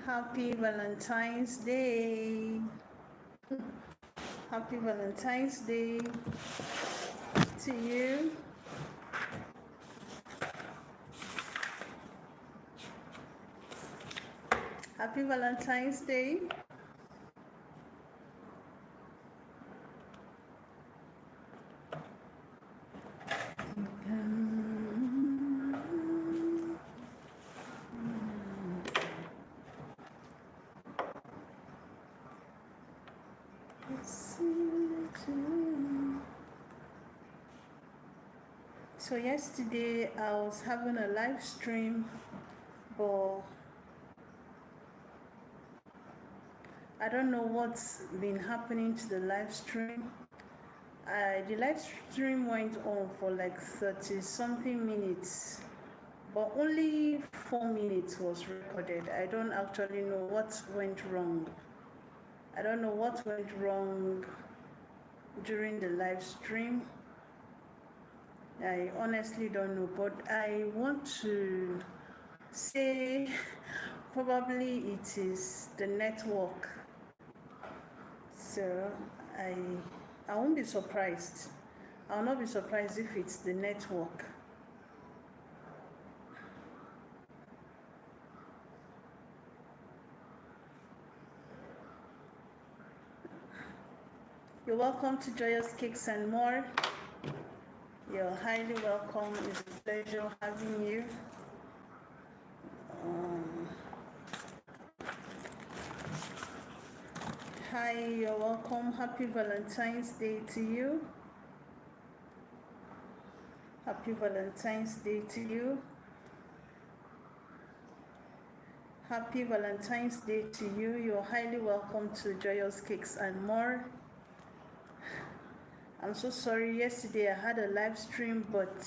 Happy Valentine's Day. Happy Valentine's Day to you. Happy Valentine's Day. So yesterday I was having a live stream, but I don't know what's been happening to the live stream. The live stream went on for like 30 something minutes, but only 4 minutes was recorded. I don't actually know what went wrong. I don't know what went wrong during the live stream. I honestly don't know, but I want to say probably it is the network. So I won't be surprised. I will not be surprised if it's the network. You're welcome to Joyous Cakes and More. You're highly welcome. It's a pleasure having you. Hi, you're welcome. Happy Valentine's Day to you. Happy Valentine's Day to you. Happy Valentine's Day to you. You're highly welcome to Joyous Cakes and More. I'm so sorry, yesterday I had a live stream, but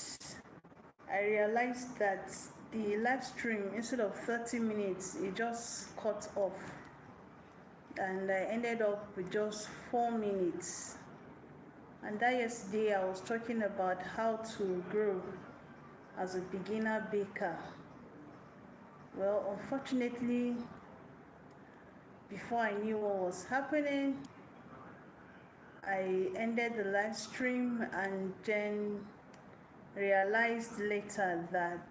I realized that the live stream, instead of 30 minutes, it just cut off. And I ended up with just 4 minutes. And that yesterday I was talking about how to grow as a beginner baker. Well, unfortunately, before I knew what was happening, I ended the live stream and then realized later that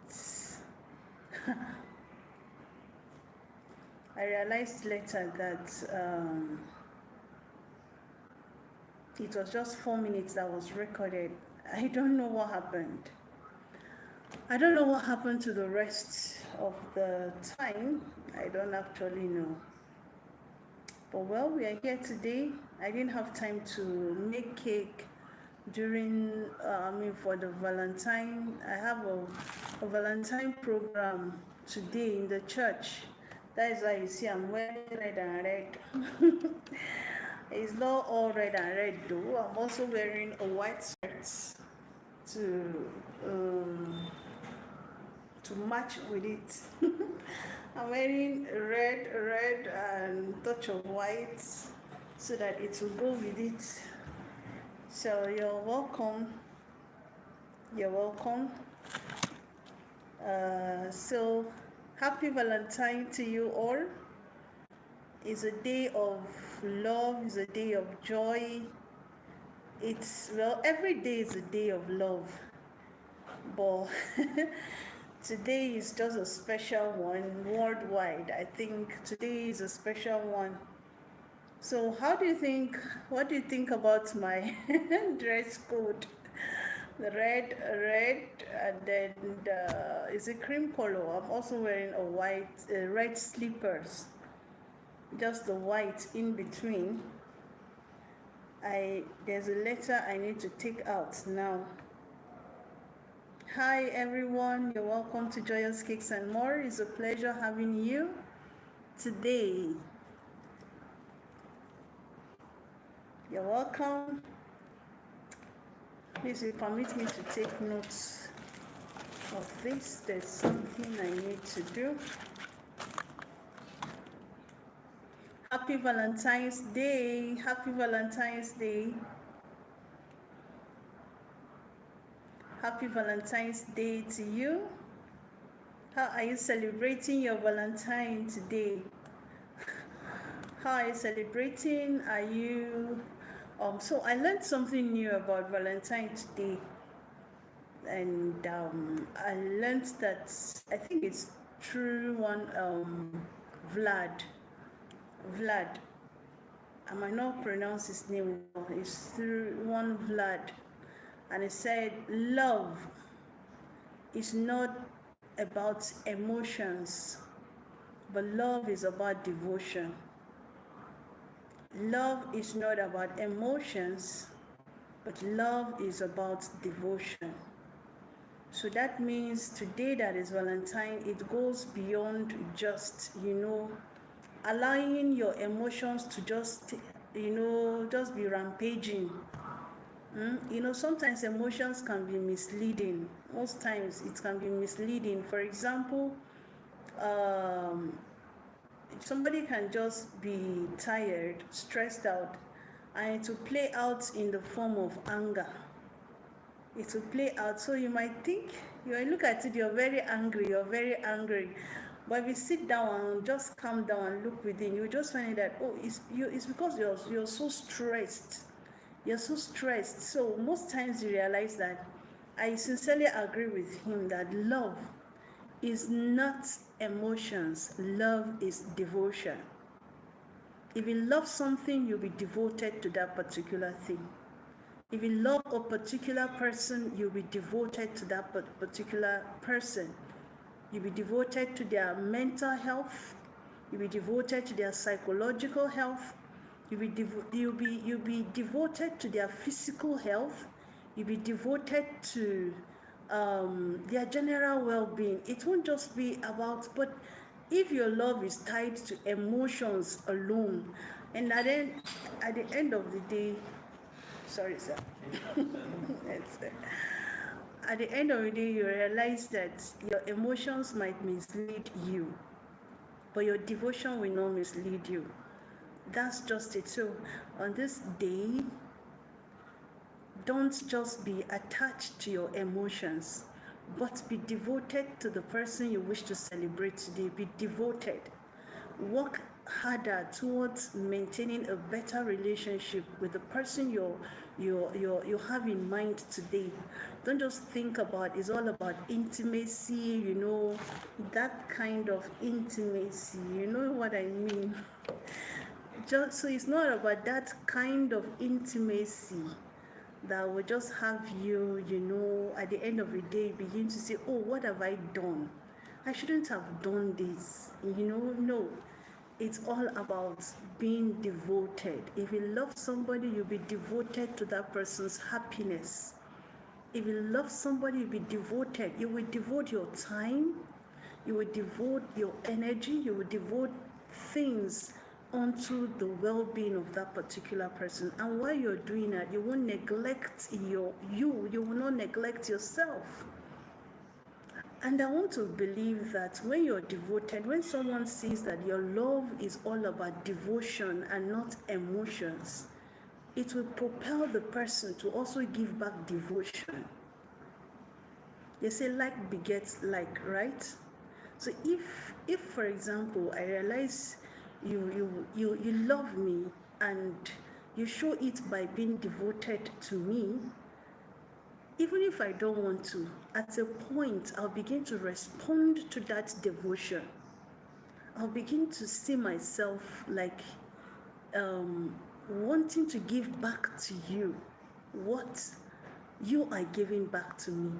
it was just 4 minutes that was recorded. I don't know what happened. I don't know what happened to the rest of the time. I don't actually know. But well, we are here today. I didn't have time to make cake during, for the Valentine. I have a Valentine program today in the church. That is why you see I'm wearing red and red. It's not all red and red though. I'm also wearing a white shirt to match with it. I'm wearing red and touch of white so that it will go with it. So you're welcome. You're welcome. So happy Valentine to you all. It's a day of love, it's a day of joy. Every day is a day of love, but today is just a special one worldwide. I think today is a special one. So what do you think about my dress code? The red, and then is a cream color. I'm also wearing a red slippers, just the white in between. There's a letter I need to take out now. Hi everyone, you're welcome to Joyous Cakes and More. It's a pleasure having you today. You're welcome. Please permit me to take notes of this. There's something I need to do. Happy Valentine's Day. Happy Valentine's Day. Happy Valentine's Day to you. How are you celebrating your Valentine today? How are you celebrating? Are you so I learned something new about Valentine today, and I learned that I think it's through one Vlad. I might not pronounce his name well. It's through one Vlad, and he said love is not about emotions, but love is about devotion. Love is not about emotions, but love is about devotion. So that means today that is Valentine, it goes beyond just, allowing your emotions to just, just be rampaging. Sometimes emotions can be misleading. Most times it can be misleading. For example, um, somebody can just be tired, stressed out, and it will play out in the form of anger. It will play out. So you might think, you look at it, you're very angry. But if you sit down and just calm down and look within, you just find that, it's because you're so stressed. You're so stressed. So most times you realize that I sincerely agree with him that love is not emotions, love is devotion. If you love something, you'll be devoted to that particular thing. If you love a particular person, you'll be devoted to that particular person. You'll be devoted to their mental health. You'll be devoted to their psychological health. You'll be devoted to their physical health. You'll be devoted to their general well-being. It won't just be about, but if your love is tied to emotions alone, and then at the end of the day, sorry, sir. At the end of the day, you realize that your emotions might mislead you, but your devotion will not mislead you. That's just it. So on this day, don't just be attached to your emotions, but be devoted to the person you wish to celebrate today. Be devoted. Work harder towards maintaining a better relationship with the person you have in mind today. Don't just think about, it's all about intimacy, that kind of intimacy, you know what I mean. So it's not about that kind of intimacy that will just have you, at the end of the day begin to say, oh, what have I done? I shouldn't have done this. No. It's all about being devoted. If you love somebody, you'll be devoted to that person's happiness. If you love somebody, you'll be devoted. You will devote your time. You will devote your energy. You will devote things onto the well-being of that particular person. And while you're doing that, you won't neglect you will not neglect yourself. And I want to believe that when you're devoted, when someone sees that your love is all about devotion and not emotions, it will propel the person to also give back devotion. They say like begets like, right? So if for example, I realize you love me and you show it by being devoted to me, even if I don't want to, at a point, I'll begin to respond to that devotion. I'll begin to see myself like wanting to give back to you what you are giving back to me.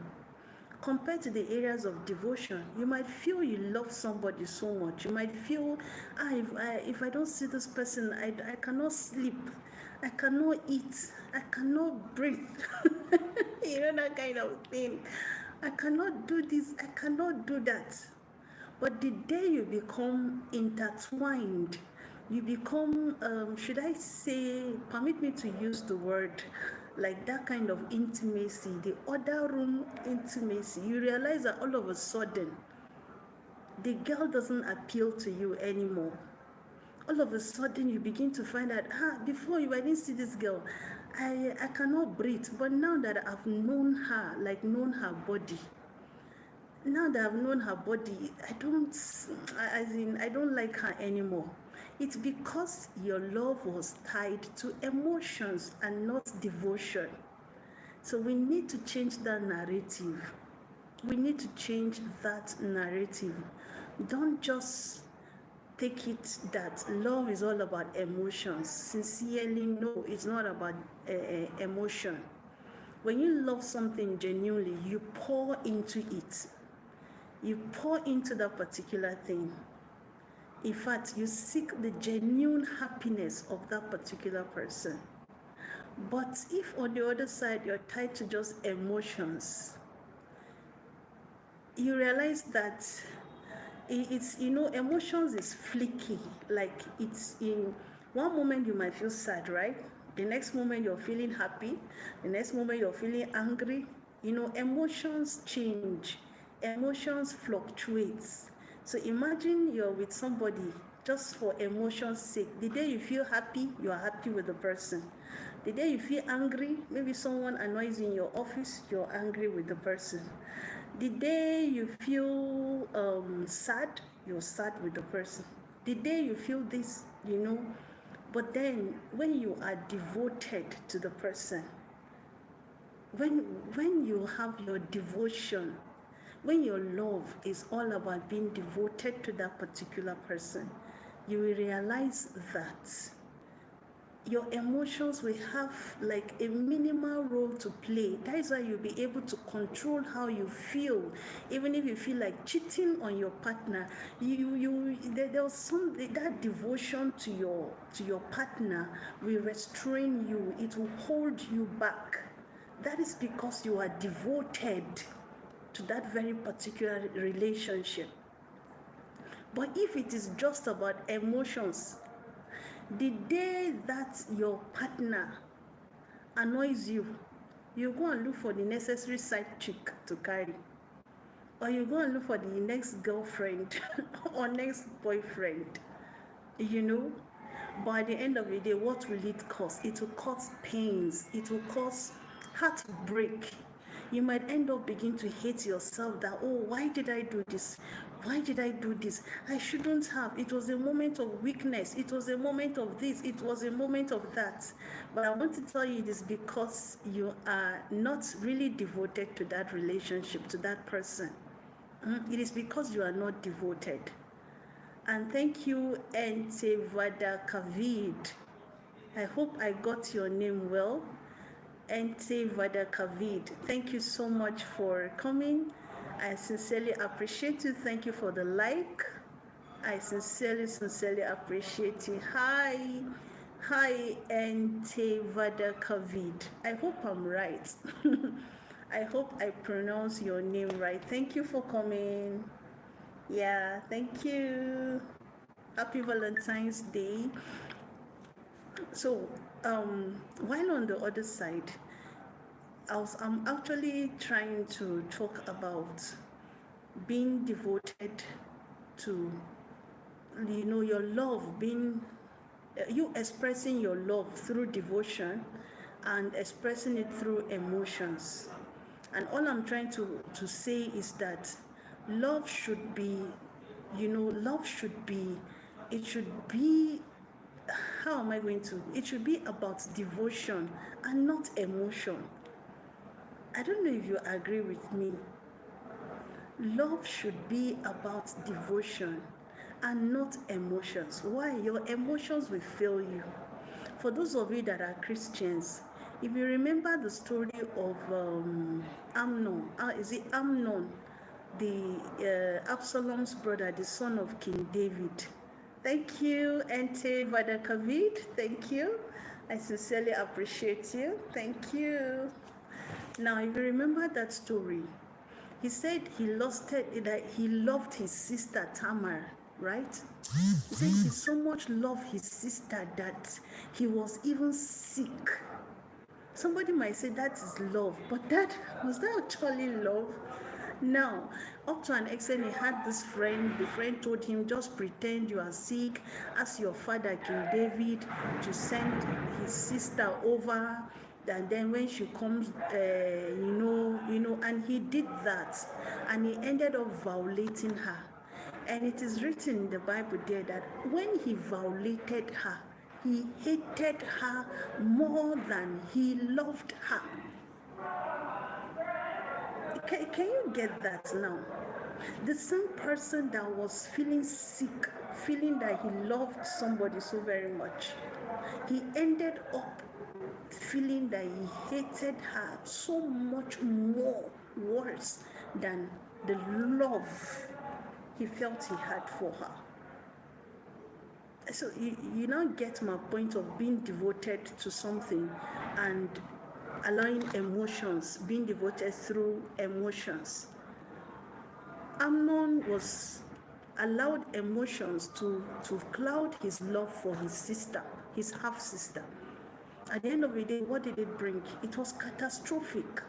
Compared to the areas of devotion, you might feel you love somebody so much. You might feel, if I don't see this person, I cannot sleep. I cannot eat. I cannot breathe. That kind of thing. I cannot do this. I cannot do that. But the day you become intertwined, you become, should I say, permit me to use the word, like that kind of intimacy, the other room intimacy, you realize that all of a sudden, the girl doesn't appeal to you anymore. All of a sudden, you begin to find out, before I didn't see this girl, I cannot breathe. But now that I've known her, like known her body, now that I've known her body, I don't like her anymore. It's because your love was tied to emotions and not devotion. So we need to change that narrative. We need to change that narrative. Don't just take it that love is all about emotions. Sincerely, no, it's not about emotion. When you love something genuinely, you pour into it. You pour into that particular thing. In fact, you seek the genuine happiness of that particular person. But if on the other side you're tied to just emotions, you realize that it's, emotions is flicky. Like, it's in one moment you might feel sad, right? The next moment you're feeling happy. The next moment you're feeling angry. Emotions change. Emotions fluctuates. So imagine you're with somebody just for emotion's sake. The day you feel happy, you are happy with the person. The day you feel angry, maybe someone annoys you in your office, you're angry with the person. The day you feel sad, you're sad with the person. The day you feel this, but then when you are devoted to the person, when you have your devotion, when your love is all about being devoted to that particular person, you will realize that your emotions will have like a minimal role to play. That is why you'll be able to control how you feel. Even if you feel like cheating on your partner, there's some, that devotion to your partner will restrain you. It will hold you back. That is because you are devoted to that very particular relationship. But if it is just about emotions, the day that your partner annoys you, you go and look for the necessary side chick to carry, or you go and look for the next girlfriend or next boyfriend, But at the end of the day, what will it cause? It will cause pains. It will cause heartbreak. You might end up begin to hate yourself that, oh, why did I do this? Why did I do this? I shouldn't have. It was a moment of weakness. It was a moment of this. It was a moment of that. But I want to tell you, it is because you are not really devoted to that relationship, to that person. It is because you are not devoted. And thank you, Ente Vadakavid. I hope I got your name well. Ente Vadakavid. Thank you so much for coming. I sincerely appreciate you. Thank you for the like. I sincerely appreciate you. Hi, Ente Vadakavid. I hope I'm right. I hope I pronounce your name right. Thank you for coming. Yeah, thank you. Happy Valentine's Day. So, while on the other side, I'm actually trying to talk about being devoted to, your love, you expressing your love through devotion and expressing it through emotions. And all I'm trying to say is that love should be, it should be, how am I going to? It should be about devotion and not emotion. I don't know if you agree with me. Love should be about devotion and not emotions. Why? Your emotions will fail you. For those of you that are Christians, if you remember the story of Amnon, is it Amnon, the Absalom's brother, the son of King David? Thank you, Ente Vadakavid. Thank you. I sincerely appreciate you. Thank you. Now, if you remember that story, he said he loved his sister Tamar, right? He said he so much loved his sister that he was even sick. Somebody might say that is love, but was that actually love? Now, up to an extent, he had this friend. The friend told him, just pretend you are sick, ask your father, King David, to send his sister over, and then when she comes, and he did that, and he ended up violating her. And it is written in the Bible there that when he violated her, he hated her more than he loved her. Can you get that now? The same person that was feeling sick, feeling that he loved somebody so very much, he ended up feeling that he hated her so much more worse than the love he felt he had for her. So you now get my point of being devoted to something and allowing emotions, being devoted through emotions. Amnon was allowed emotions to cloud his love for his sister, his half-sister. At the end of the day, what did it bring? It was catastrophic.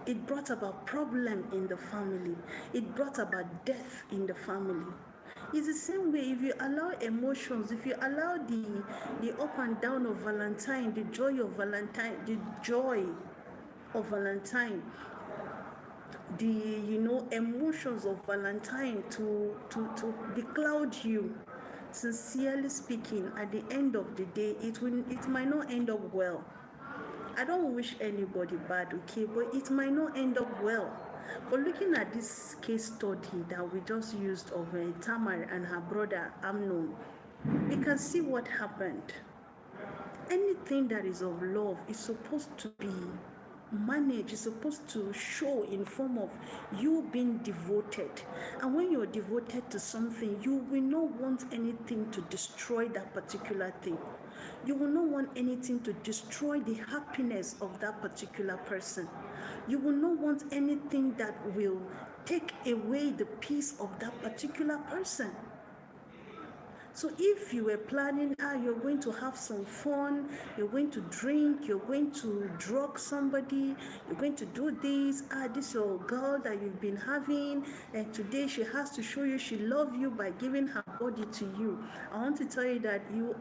It brought about problem in the family. It brought about death in the family. It's the same way if you allow emotions, if you allow the up and down of Valentine, the joy of Valentine, the emotions of Valentine to becloud you. Sincerely speaking, at the end of the day, it might not end up well. I don't wish anybody bad, okay, but it might not end up well. But looking at this case study that we just used of Tamar and her brother Amnon, we can see what happened. Anything that is of love is supposed to be managed, is supposed to show in form of you being devoted. And when you're devoted to something, you will not want anything to destroy that particular thing. You will not want anything to destroy the happiness of that particular person. You will not want anything that will take away the peace of that particular person. So if you were planning, you're going to have some fun, you're going to drink, you're going to drug somebody, you're going to do this, this is your girl that you've been having, and today she has to show you she loves you by giving her body to you. I want to tell you that you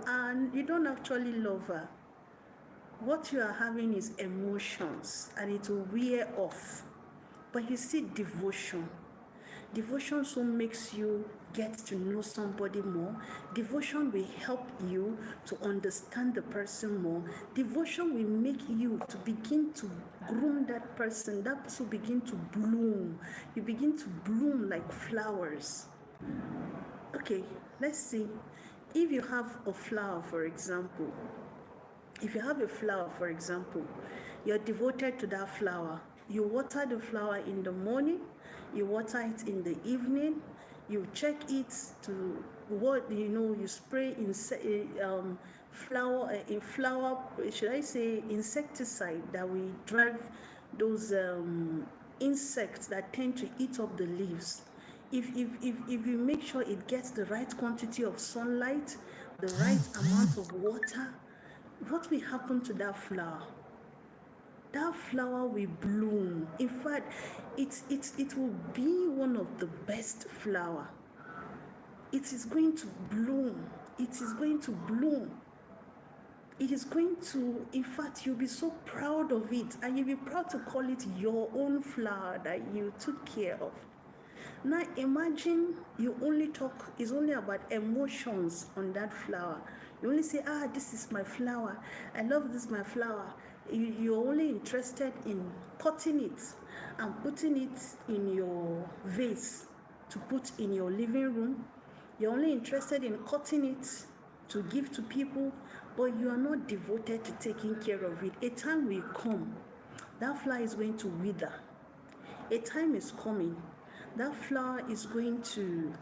don't actually love her. What you are having is emotions, and it will wear off. But you see, devotion so makes you get to know somebody more. Devotion will help you to understand the person more. Devotion will make you to begin to groom that person. That person will begin to bloom. You begin to bloom like flowers. Okay, let's see. If you have a flower, for example, you're devoted to that flower. You water the flower in the morning, you water it in the evening, you check it to you spray insecticide that will drive those insects that tend to eat up the leaves. If you make sure it gets the right quantity of sunlight, the right amount of water, what will happen to that flower? That flower will bloom. In fact, it will be one of the best flower. It is going to bloom. It is going to bloom. It is going to, in fact, you'll be so proud of it, and you'll be proud to call it your own flower that you took care of. Now imagine you only talk, it's only about emotions on that flower. You only say, this is my flower. I love this, my flower. You're only interested in cutting it and putting it in your vase to put in your living room. You're only interested in cutting it to give to people, but you are not devoted to taking care of it. A time will come, that flower is going to wither. A time is coming, that flower is going to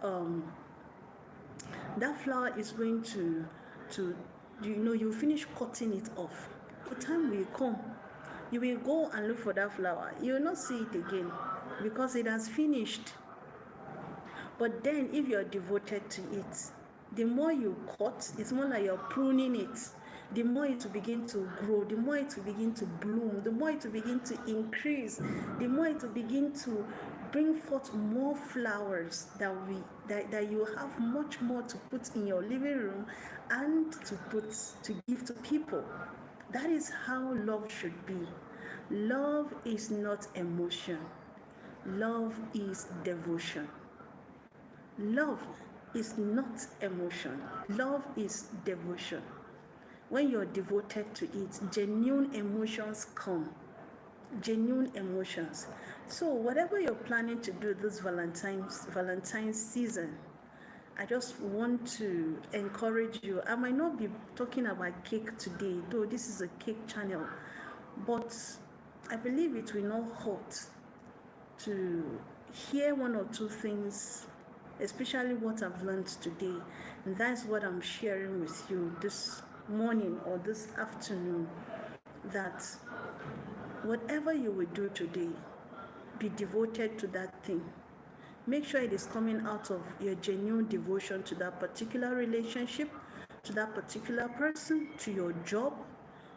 you finish cutting it off. The time will come, you will go and look for that flower. You will not see it again because it has finished. But then if you are devoted to it, the more you cut, it's more like you're pruning it. The more it will begin to grow, the more it will begin to bloom, the more it will begin to increase, the more it will begin to bring forth more flowers that you have much more to put in your living room and to give to people. That is how love should be. Love is not emotion. Love is devotion. Love is not emotion. Love is devotion. When you're devoted to it, genuine emotions come. Genuine emotions. So whatever you're planning to do this Valentine's season, I just want to encourage you. I might not be talking about cake today, though this is a cake channel, but I believe it will not hurt to hear one or two things, especially what I've learned today. And that's what I'm sharing with you this morning or this afternoon, that whatever you will do today, be devoted to that thing. Make sure it is coming out of your genuine devotion to that particular relationship, to that particular person, to your job,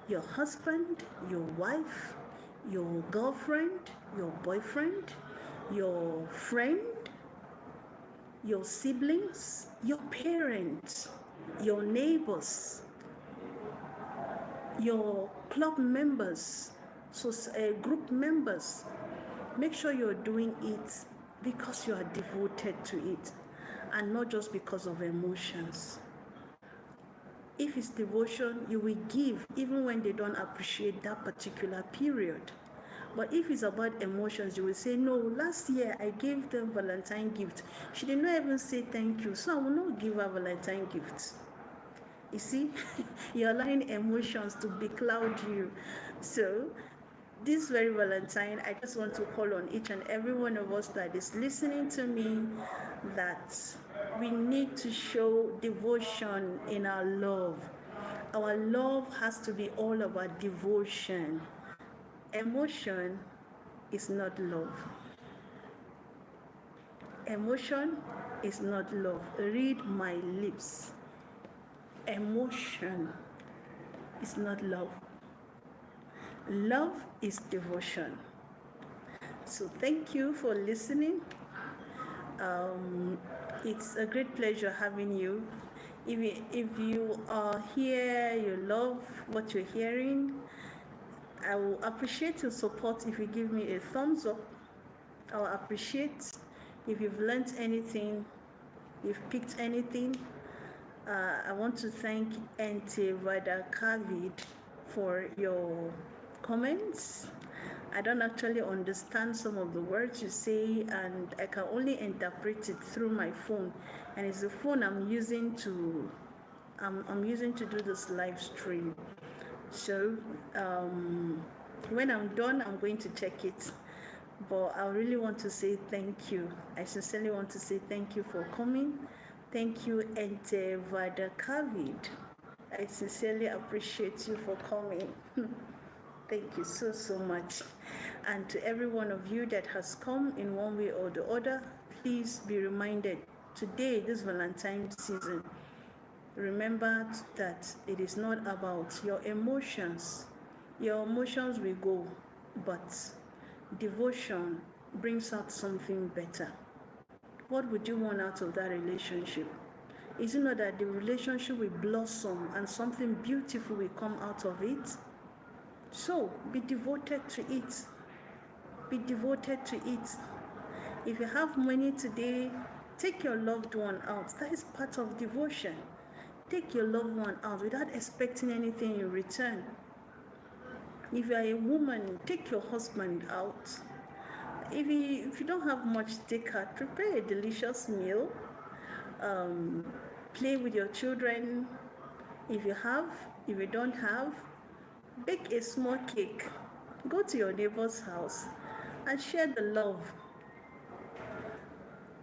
your husband, your wife, your girlfriend, your boyfriend, your friend, your siblings, your parents, your neighbors, your club members, group members. Make sure you're doing it because you are devoted to it and not just because of emotions. If it's devotion, you will give even when they don't appreciate that particular period. But if it's about emotions, you will say, no, last year I gave them Valentine gift. She did not even say thank you, so I will not give her Valentine gift. You see, you're allowing emotions to becloud you. So this very Valentine, I just want to call on each and every one of us that is listening to me that we need to show devotion in our love. Our love has to be all about devotion. Emotion is not love. Emotion is not love. Read my lips. Emotion is not love. Love is devotion. So thank you for listening. It's a great pleasure having you. If you are here, you love what you're hearing, I will appreciate your support if you give me a thumbs up. I will appreciate if you've learned anything, you've picked anything. I want to thank Ente Vada Kavid for your comments. I don't actually understand some of the words you say, and I can only interpret it through my phone. And it's the phone I'm using to do this live stream. So when I'm done, I'm going to check it. But I really want to say thank you. I sincerely want to say thank you for coming. Thank you, Ente Vada Kavid. I sincerely appreciate you for coming. Thank you so much. And to every one of you that has come in one way or the other, please be reminded today, this Valentine season, remember that it is not about your emotions. Your emotions will go, but devotion brings out something better. What would you want out of that relationship? Is it not that the relationship will blossom and something beautiful will come out of it? So be devoted to it. Be devoted to it. If you have money today, take your loved one out. That is part of devotion. Take your loved one out without expecting anything in return. If you are a woman, take your husband out. If you don't have much, take her. Prepare a delicious meal. Play with your children. If you don't have, bake a small cake. Go to your neighbor's house and share the love.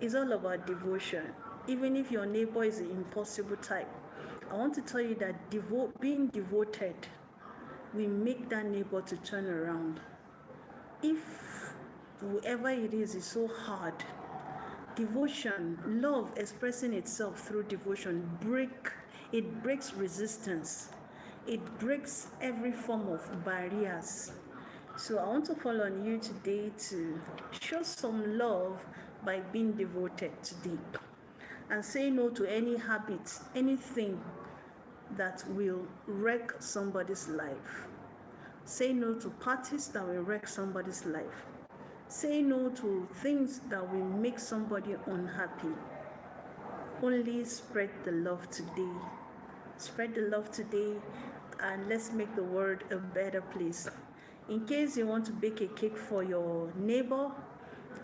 It's all about devotion. Even if your neighbor is an impossible type, I want to tell you that being devoted will make that neighbor to turn around. If whoever it is so hard, devotion, love expressing itself through devotion, breaks resistance. It breaks every form of barriers. So I want to call on you today to show some love by being devoted today. And say no to any habit, anything that will wreck somebody's life. Say no to parties that will wreck somebody's life. Say no to things that will make somebody unhappy. only spread the love today. Spread the love today, and let's make the world a better place. In case you want to bake a cake for your neighbor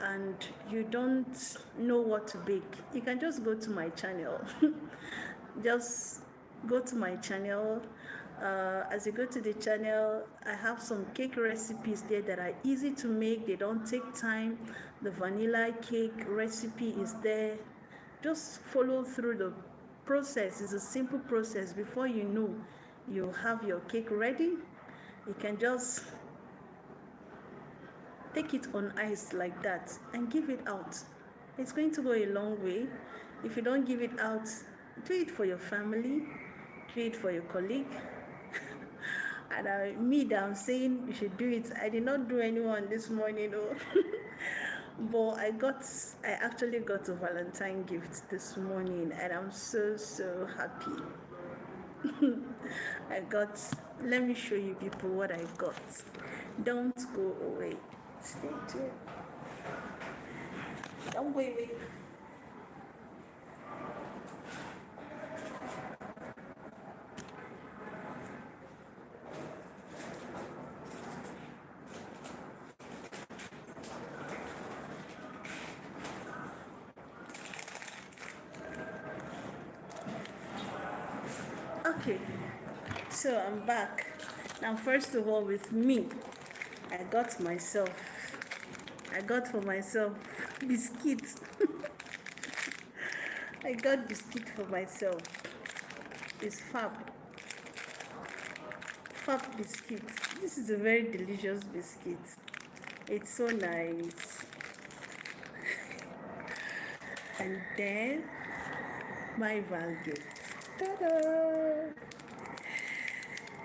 and you don't know what to bake, you can just go to my channel. Just go to my channel. As you go to the channel, I have some cake recipes there that are easy to make, they don't take time. The vanilla cake recipe is there. Just follow through the process. It's a simple process. Before you know, you have your cake ready. You can just take it on ice like that and give it out. It's going to go a long way. If you don't give it out, do it for your family, do it for your colleague. And me that I'm saying you should do it, I did not do anyone this morning, oh. But I actually got a Valentine gift this morning, and I'm so happy. I got, let me show you people what I got. Don't go away. Stay tuned. Don't go away. Okay, so I'm back. Now, first of all, with me, I got for myself biscuits. I got biscuit for myself. It's fab biscuits. This is a very delicious biscuit. It's so nice. And then my Valgate. Ta-da!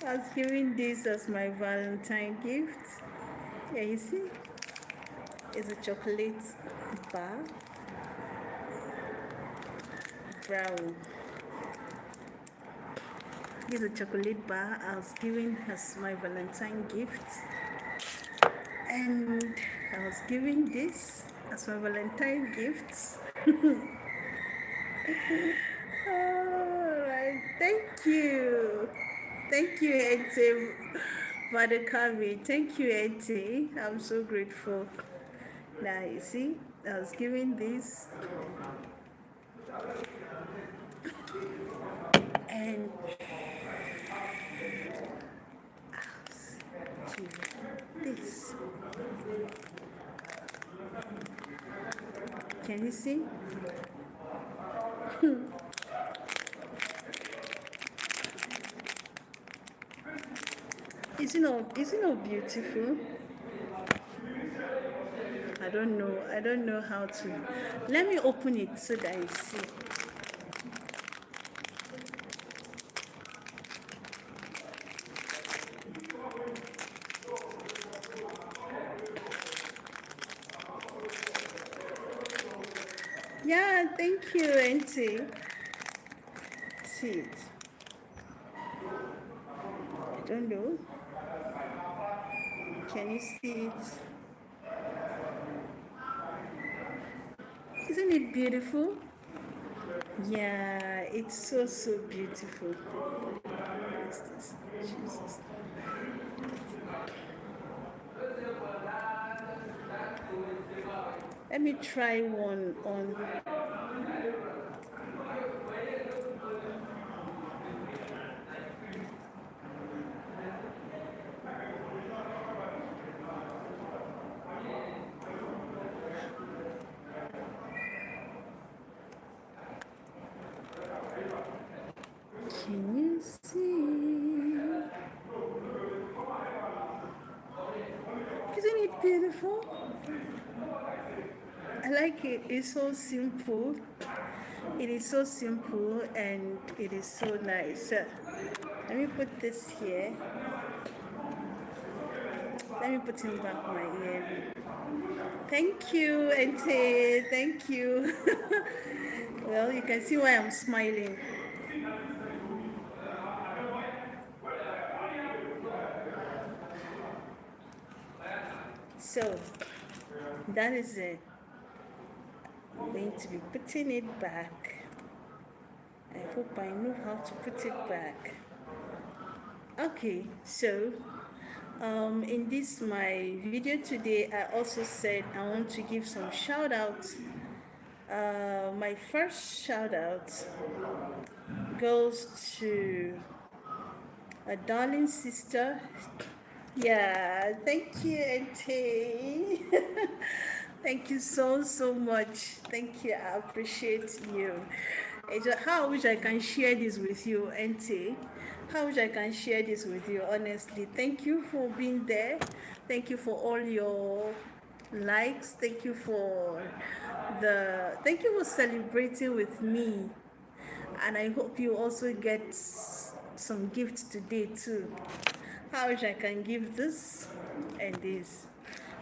I was giving this as my Valentine gift. Yeah, you see? It's a chocolate bar. Brown. This is a chocolate bar I was giving as my Valentine gift. And I was giving this as my Valentine gifts. Alright, thank you. Thank you, Ete Vadakavi. Thank you, Ete. I'm so grateful. Now, you see, I was giving this. And this. Can you see? Is it not beautiful? I don't know how to. Let me open it so that you see. Yeah, thank you, Auntie. See it. I don't know. Can you see it? Isn't it beautiful? Yeah, it's so beautiful. What is this? Jesus. Let me try one on. Can you see? Isn't it beautiful? I like it. It's so simple. It is so simple and it is so nice. Let me put this here. Let me put in back my ear. Thank you, Auntie. Thank you. Well, you can see why I'm smiling. So, that is it. I'm going to be putting it back. Hope I know how to put it back. Okay, so in this my video today, I also said I want to give some shout outs. My first shout out goes to a darling sister. Yeah, thank you, Auntie. Thank you so much. Thank you. I appreciate you. How I wish I can share this with you, Auntie. How I wish I can share this with you, honestly. Thank you for being there. Thank you for all your likes. Thank you for celebrating with me. And I hope you also get some gifts today too. How wish I can give this and this.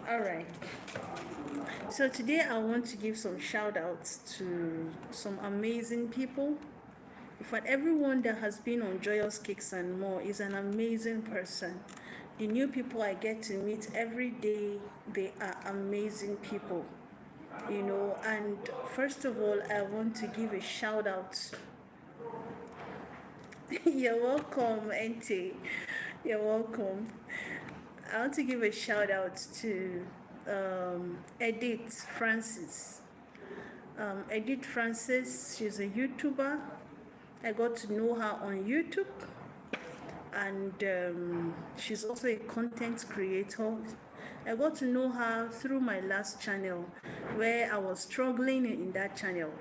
All right. So today I want to give some shout outs to some amazing people. In fact, everyone that has been on Joyous Cakes and More is an amazing person. The new people I get to meet every day, they are amazing people. And first of all, I want to give a shout out. You're welcome, Auntie. You're welcome. I want to give a shout out to Edith Francis. Edith Francis, she's a YouTuber. I got to know her on YouTube, and she's also a content creator. I got to know her through my last channel, where I was struggling in that channel.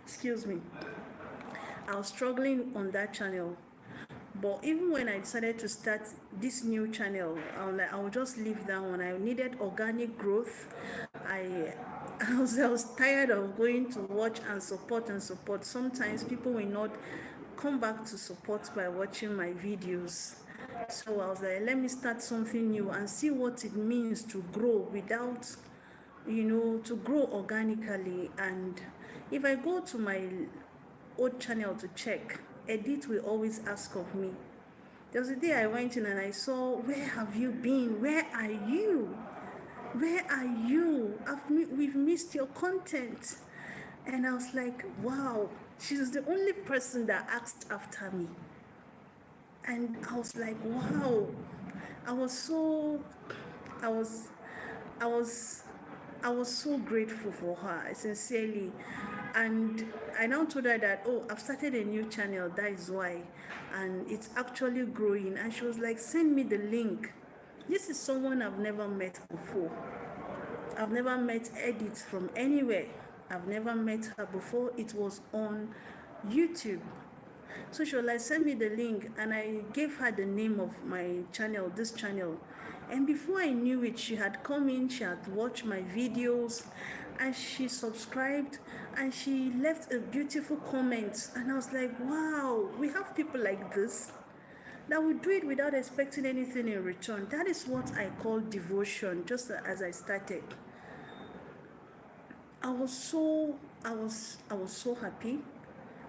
Excuse me. I was struggling on that channel. But even when I decided to start this new channel, I would just leave that one. I needed organic growth. I was tired of going to watch and support. Sometimes people will not come back to support by watching my videos. So I was like, let me start something new and see what it means to grow without, to grow organically. And if I go to my old channel to check, Edith will always ask of me. There was a day I went in and I saw, where have you been? Where are you? Where are you? We've missed your content. And I was like, wow, she's the only person that asked after me. And I was like, wow. I was so grateful for her, sincerely. And I now told her that, oh, I've started a new channel, that is why. And it's actually growing. And she was like, send me the link. This is someone I've never met before. I've never met Edith from anywhere. I've never met her before. It was on YouTube. So she was like, send me the link. And I gave her the name of my channel, this channel. And before I knew it, she had come in, she had watched my videos, and she subscribed, and she left a beautiful comment. And I was like, wow, we have people like this that will do it without expecting anything in return. That is what I call devotion, just as I started. I was so happy.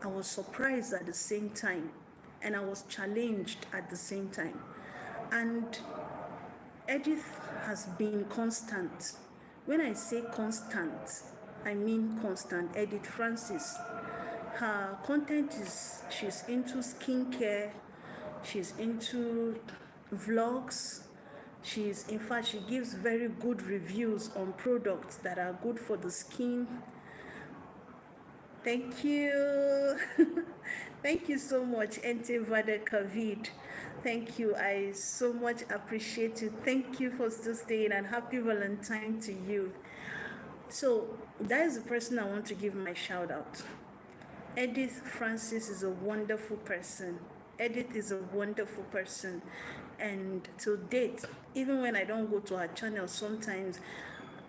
I was surprised at the same time, and I was challenged at the same time. And Edith has been constant. When I say constant, I mean constant. Edith Francis, her content is, she's into skincare, she's into vlogs, in fact, she gives very good reviews on products that are good for the skin. Thank you. Thank you so much, Ente Vade Kavid. Thank you. I so much appreciate you. Thank you for still staying, and happy Valentine to you. So that is the person I want to give my shout out. Edith Francis is a wonderful person. Edith is a wonderful person. And to date, even when I don't go to her channel, sometimes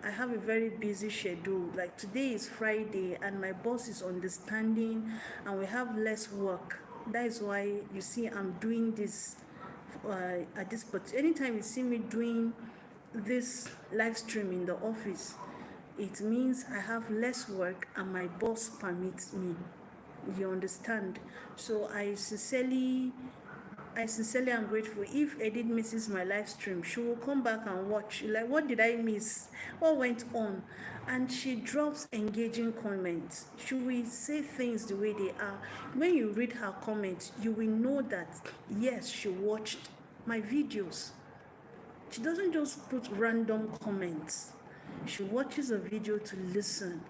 I have a very busy schedule. Like today is Friday and my boss is understanding and we have less work. That is why you see I'm doing this at this, but anytime you see me doing this live stream in the office, it means I have less work and my boss permits me. You understand? So I sincerely I sincerely am grateful. If Edith misses my live stream, she will come back and watch. Like, what did I miss? What went on? And she drops engaging comments. She will say things the way they are. When you read her comments, you will know that, yes, she watched my videos. She doesn't just put random comments. She watches a video to listen.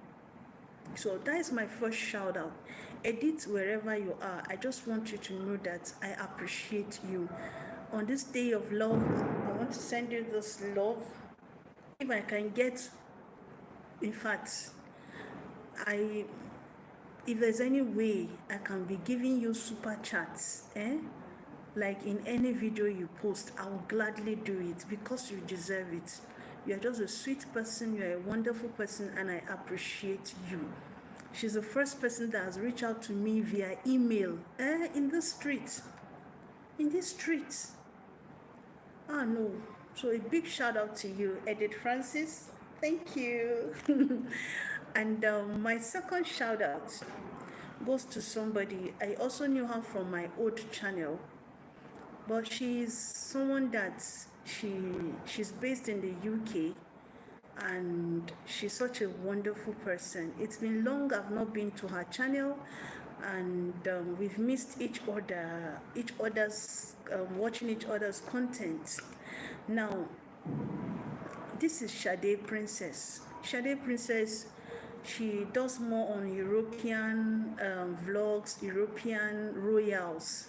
So that is my first shout out. Edith, wherever you are, I just want you to know that I appreciate you. On this day of love, I want to send you this love. If I can get, in fact, I if there's any way I can be giving you super chats, like in any video you post, I will gladly do it because you deserve it. You're just a sweet person, you're a wonderful person, and I appreciate you. She's the first person that has reached out to me via email, in the street. In this street. Ah, no. So a big shout out to you, Edith Francis. Thank you. And my second shout out goes to somebody. I also knew her from my old channel, but she's someone that she's based in the UK, and she's such a wonderful person. It's been long I've not been to her channel, and we've missed each other's watching each other's content. Now, this is Sade Princess. Sade Princess, she does more on European vlogs, European royals.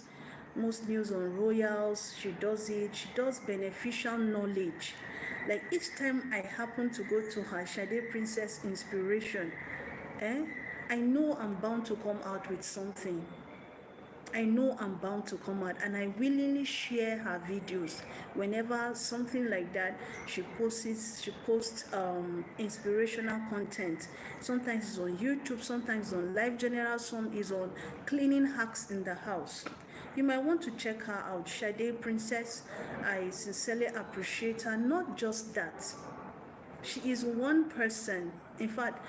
Most news on royals, she does it. She does beneficial knowledge. Like each time I happen to go to her Sade Princess inspiration, I know I'm bound to come out with something. I know I'm bound to come out, and I willingly share her videos. Whenever something like that, she posts inspirational content. Sometimes it's on YouTube, sometimes it's on Live General, some is on cleaning hacks in the house. You might want to check her out, Sade Princess. I sincerely appreciate her. Not just that, she is one person. In fact,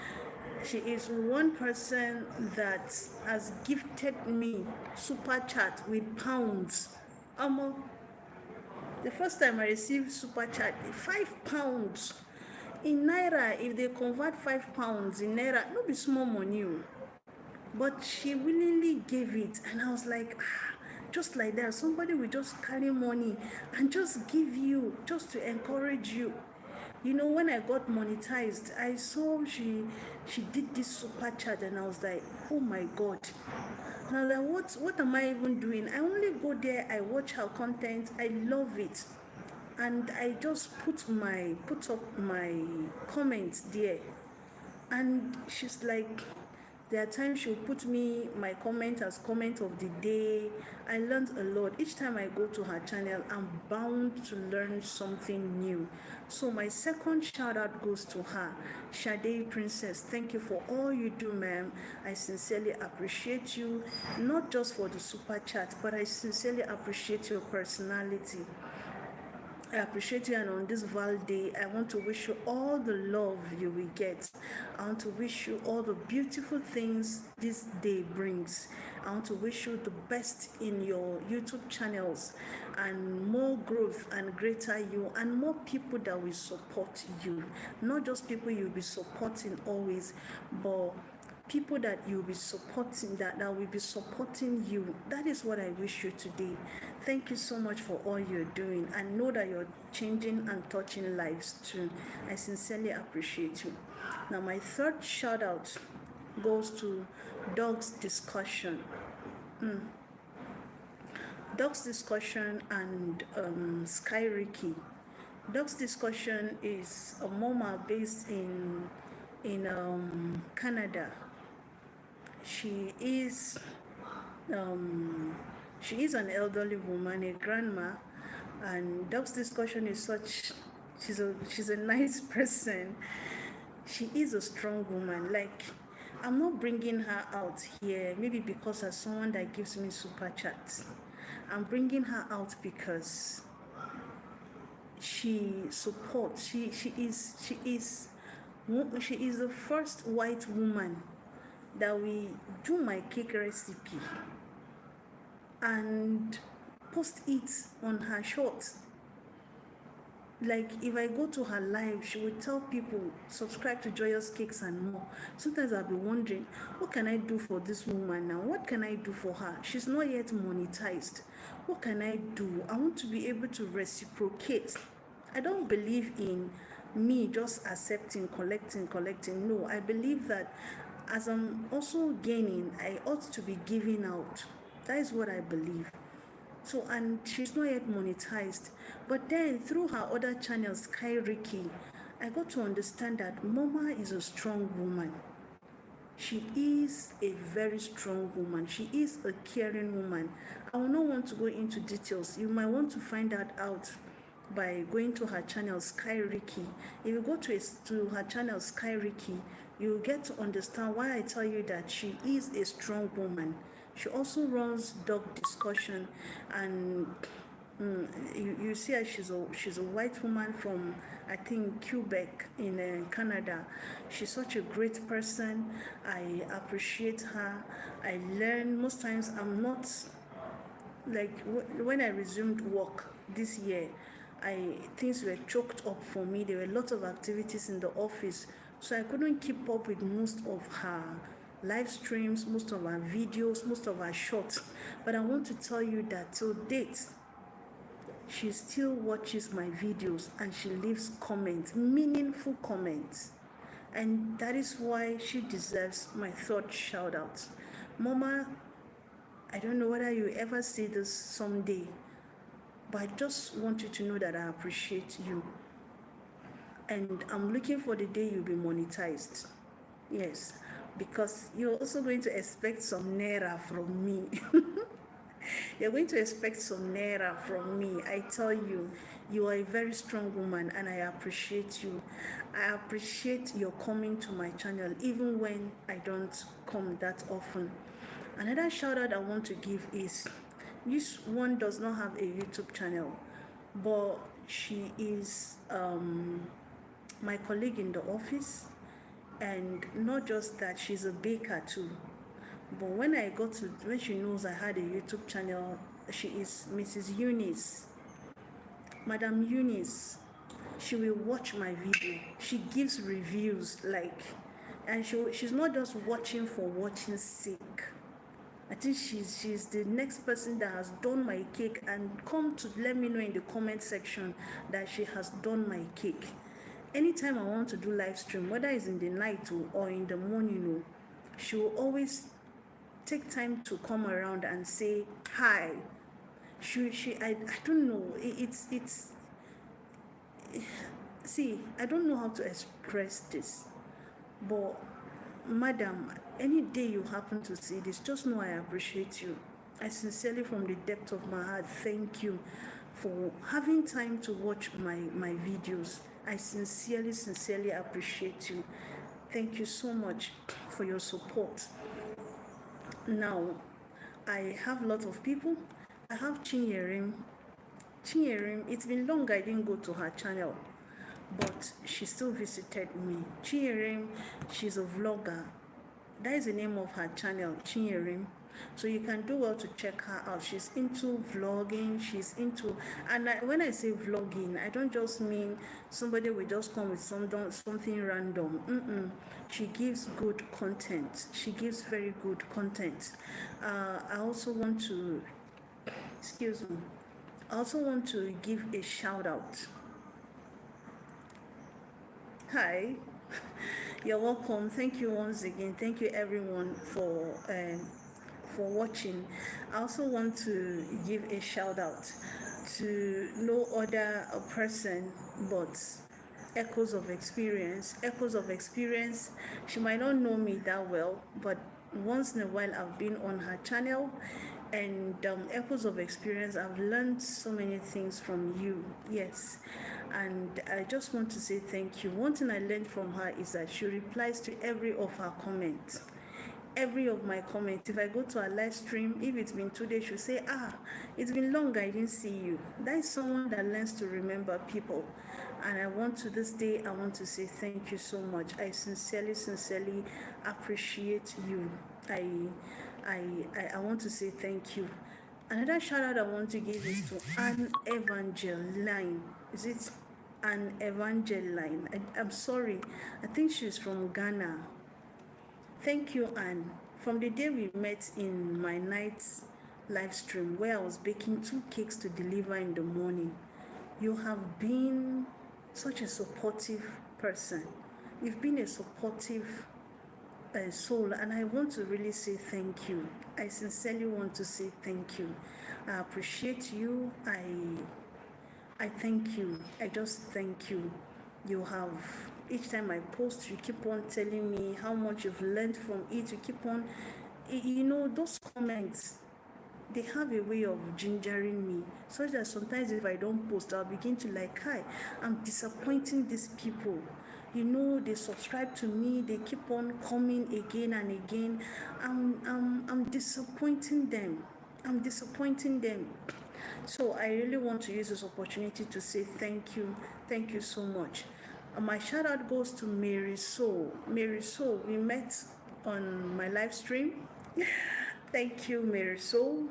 she is one person that has gifted me super chat with pounds. The first time I received super chat, £5 in naira. If they convert £5 in naira, no be small money. But she willingly gave it, and I was like, just like that, somebody will just carry money and just give you, just to encourage you. You know, when I got monetized, I saw she did this super chat, and I was like, oh my God. And I was like, what am I even doing? I only go there, I watch her content, I love it. And I just put up my comments there. And she's like, there are times she'll put me my comment as comment of the day. I learned a lot. Each time I go to her channel, I'm bound to learn something new. So my second shout out goes to her, Sade Princess. Thank you for all you do, ma'am. I sincerely appreciate you, not just for the super chat, but I sincerely appreciate your personality. I appreciate you, and on this Val Day, I want to wish you all the love you will get. I want to wish you all the beautiful things this day brings. I want to wish you the best in your YouTube channels, and more growth and greater you, and more people that will support you. Not just people you'll be supporting always, but people that you'll be supporting, that will be supporting you. That is what I wish you today. Thank you so much for all you're doing, and know that you're changing and touching lives too. I sincerely appreciate you. Now, my third shout out goes to Dogs Discussion. Dogs Discussion and Sky Ricky. Dogs Discussion is a mama based in Canada. She is an elderly woman, a grandma, and Dogs Discussion is she's a nice person. She is a strong woman. Like, I'm not bringing her out here maybe because as someone that gives me super chats. I'm bringing her out because she supports. She is the first white woman that we do my cake recipe, and post it on her shorts. Like, if I go to her live, she would tell people, subscribe to Joyous Cakes and more. Sometimes I'll be wondering, what can I do for this woman now? What can I do for her? She's not yet monetized. What can I do? I want to be able to reciprocate. I don't believe in me just accepting, collecting. No, I believe that as I'm also gaining, I ought to be giving out. That is what I believe. So, and she's not yet monetized. But then through her other channel, Sky Ricky, I got to understand that Mama is a strong woman. She is a very strong woman. She is a caring woman. I will not want to go into details. You might want to find that out by going to her channel, Sky Ricky. If you go to her channel, Sky Ricky, you get to understand why I tell you that she is a strong woman. She also runs dog discussion, and you see her, she's a white woman from, I think, Quebec in Canada. She's such a great person. I appreciate her. I learn. Most times I'm not, like, when I resumed work this year, things were choked up for me. There were lots of activities in the office, so I couldn't keep up with most of her live streams, most of her videos, most of her shorts. But I want to tell you that till date, she still watches my videos and she leaves comments, meaningful comments. And that is why she deserves my third shout out. Mama, I don't know whether you ever see this someday, but I just want you to know that I appreciate you. And I'm looking for the day you'll be monetized. Yes, because you're also going to expect some naira from me. You're going to expect some naira from me. I tell you, you are a very strong woman and I appreciate you. I appreciate your coming to my channel even when I don't come that often. Another shout out I want to give is, this one does not have a YouTube channel, but she is my colleague in the office, and not just that, she's a baker too. But when she knows I had a YouTube channel, she is Mrs. Eunice, Madam Eunice. She will watch my video. She gives reviews, like, and she's not just watching for watching sake. I think she's the next person that has done my cake and come to let me know in the comment section that she has done my cake. Anytime I want to do live stream, whether it's in the night or in the morning, she will always take time to come around and say hi. I don't know. It's see, I don't know how to express this, but madam, any day you happen to see this, just know I appreciate you. I sincerely, from the depth of my heart, thank you for having time to watch my videos. I sincerely appreciate you. Thank you so much for your support. Now, I have a lot of people. I have Chinyerim. It's been long I didn't go to her channel, but she still visited me. Chinyerim, she's a vlogger. That is the name of her channel, Chinyerim. So you can do well to check her out. She's into vlogging. And when I say vlogging, I don't just mean somebody will just come with something random. She gives good content. She gives very good content. I also want to give a shout out. Hi. You're welcome. Thank you once again. Thank you everyone for watching. I also want to give a shout out to no other person but Echoes of Experience. She might not know me that well, but once in a while I've been on her channel, and Echoes of Experience, I've learned so many things from you. Yes, and I just want to say thank you. One thing I learned from her is that she replies to every of her comments. Every of my comments. If I go to a live stream, if it's been 2 days, she'll say, it's been long, I didn't see you. That is someone that learns to remember people. And I want to say thank you so much. I sincerely appreciate you. I want to say thank you. Another shout out I want to give is to Anne Evangeline. Is it Anne Evangeline? I'm sorry. I think she's from Ghana. Thank you, Anne. From the day we met in my night live stream where I was baking 2 cakes to deliver in the morning, you have been such a supportive person. You've been a supportive soul, and I want to really say thank you. I sincerely want to say thank you. I appreciate you. I thank you. I just thank you. You have, each time I post, you keep on telling me how much you've learned from it. You keep on, those comments, they have a way of gingering me, such that sometimes if I don't post, I'll begin to like, hi, I'm disappointing these people. They subscribe to me, they keep on coming again and again. I'm disappointing them. I'm disappointing them. So I really want to use this opportunity to say thank you. Thank you so much. My shout out goes to Mary Soul. Mary Soul, we met on my live stream. Thank you, Mary Soul.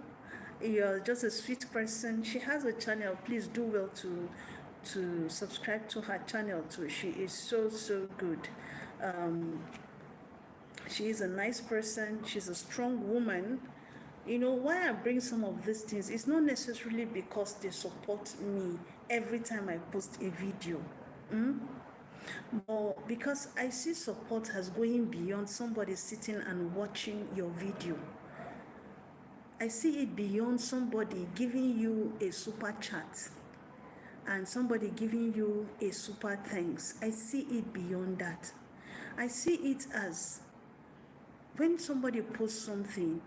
You're just a sweet person. She has a channel. Please do well to subscribe to her channel too. She is so good. She is a nice person. She's a strong woman. Why I bring some of these things, it's not necessarily because they support me every time I post a video. But because I see support as going beyond somebody sitting and watching your video. I see it beyond somebody giving you a super chat and somebody giving you a super thanks. I see it beyond that. I see it as when somebody posts something,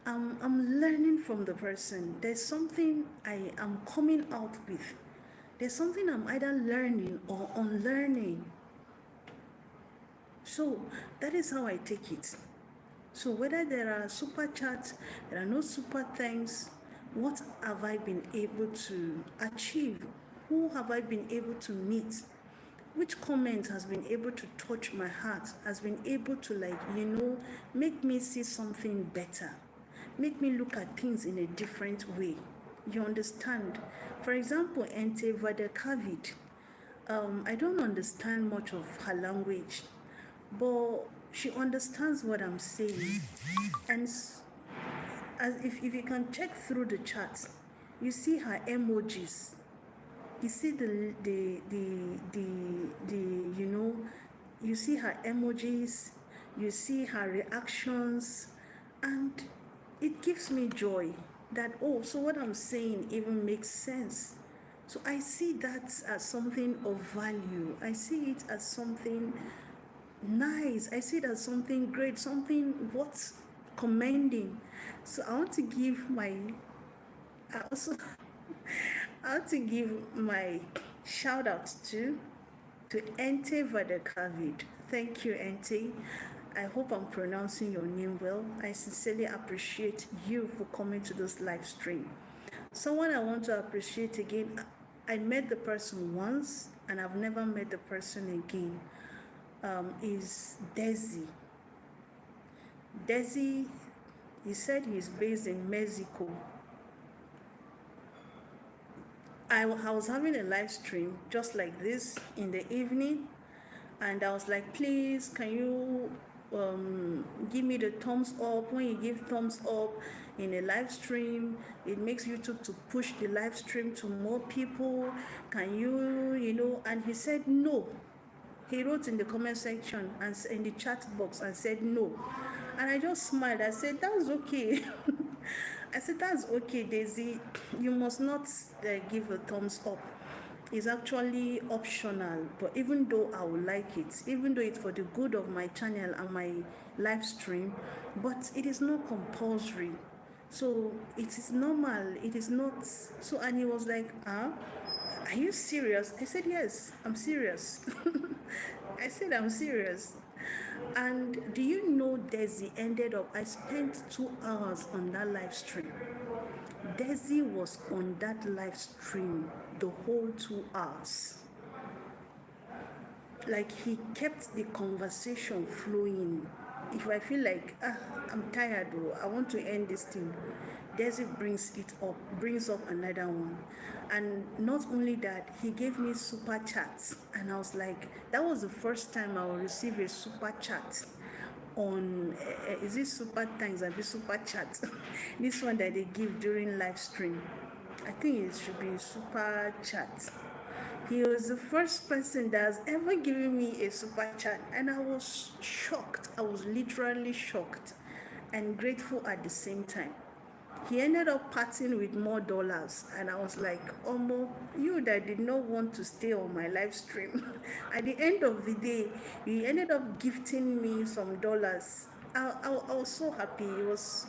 I'm learning from the person. There's something I am coming out with. There's something I'm either learning or unlearning. So that is how I take it. So whether there are super chats, there are no super thanks, what have I been able to achieve? Who have I been able to meet? Which comment has been able to touch my heart, has been able to make me see something better, make me look at things in a different way. You understand? For example, Ente Vadakavid. I don't understand much of her language, but she understands what I'm saying. And if you can check through the chat, you see her emojis. You see you see her emojis, you see her reactions, and it gives me joy that, so what I'm saying even makes sense. So I see that as something of value. I see it as something nice. I see it as something great, something worth commending. So I want to give my shout out to Ente Vadakavid. Thank you, Ente. I hope I'm pronouncing your name well. I sincerely appreciate you for coming to this live stream. Someone I want to appreciate again, I met the person once and I've never met the person again, is Desi. Desi, he said he's based in Mexico. I was having a live stream just like this in the evening, and I was like, please, can you give me the thumbs up? When you give thumbs up in a live stream, it makes YouTube to push the live stream to more people. Can you, and he said no. He wrote in the comment section and in the chat box and said no. And I just smiled. I said, that's okay. I said, that's okay, Daisy. You must not give a thumbs up. It's actually optional, but even though I would like it, even though it's for the good of my channel and my live stream, but it is not compulsory. So it is normal. It is not. So, and he was like, are you serious? I said, yes, I'm serious. I said, I'm serious. And do you know Desi ended up, I spent 2 hours on that live stream. Desi was on that live stream the whole 2 hours. Like, he kept the conversation flowing. If I feel like, I'm tired, I want to end this thing, Desi brings up another one. And not only that, he gave me super chats. And I was like, that was the first time I will receive a super chat on, is it super thanks and be super chat? This one that they give during live stream. I think it should be super chat. He was the first person that has ever given me a super chat, and I was shocked. I was literally shocked and grateful at the same time. He ended up parting with more dollars, and I was like, Omo, you that did not want to stay on my live stream. At the end of the day, he ended up gifting me some dollars. I was so happy. It was,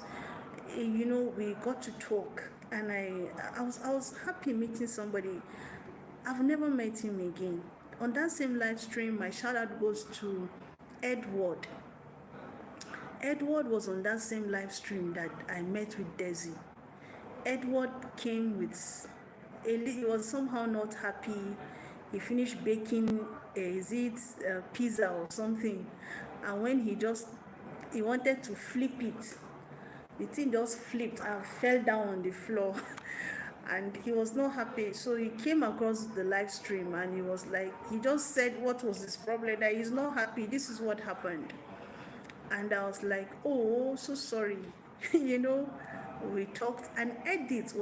we got to talk, and I was happy meeting somebody. I've never met him again. On that same live stream, my shout out goes to Edward. Edward was on that same live stream that I met with Desi. Edward came with he was somehow not happy. He finished baking pizza or something, and when he wanted to flip it, the thing just flipped and fell down on the floor. And he was not happy, so he came across the live stream and he was like, he just said what was his problem, that he's not happy, this is what happened. And I was like, oh, so sorry. We talked, and Edith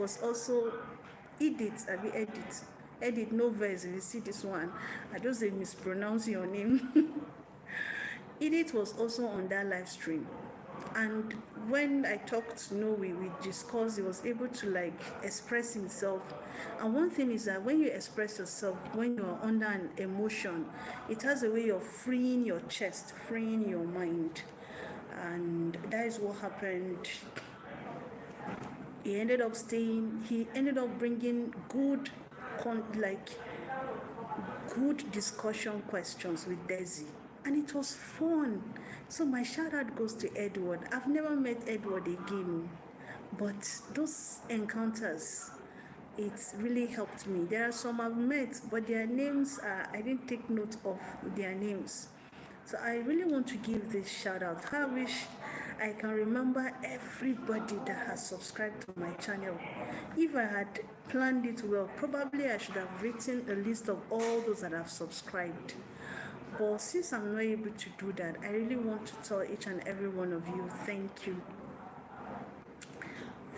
Novels, if you see this one, I just mispronounce your name. Edith was also on that live stream. And when I talked to Noe, we discussed, he was able to like express himself. And one thing is that when you express yourself, when you're under an emotion, it has a way of freeing your chest, freeing your mind. And that is what happened. He ended up bringing good discussion questions with Desi, and it was fun. So my shout out goes to Edward. I've never met Edward again, but those encounters, it's really helped me. There are some I've met, but their names I didn't take note of their names. So I really want to give this shout out. I wish I can remember everybody that has subscribed to my channel. If I had planned it well, probably I should have written a list of all those that have subscribed. But since I'm not able to do that, I really want to tell each and every one of you, thank you.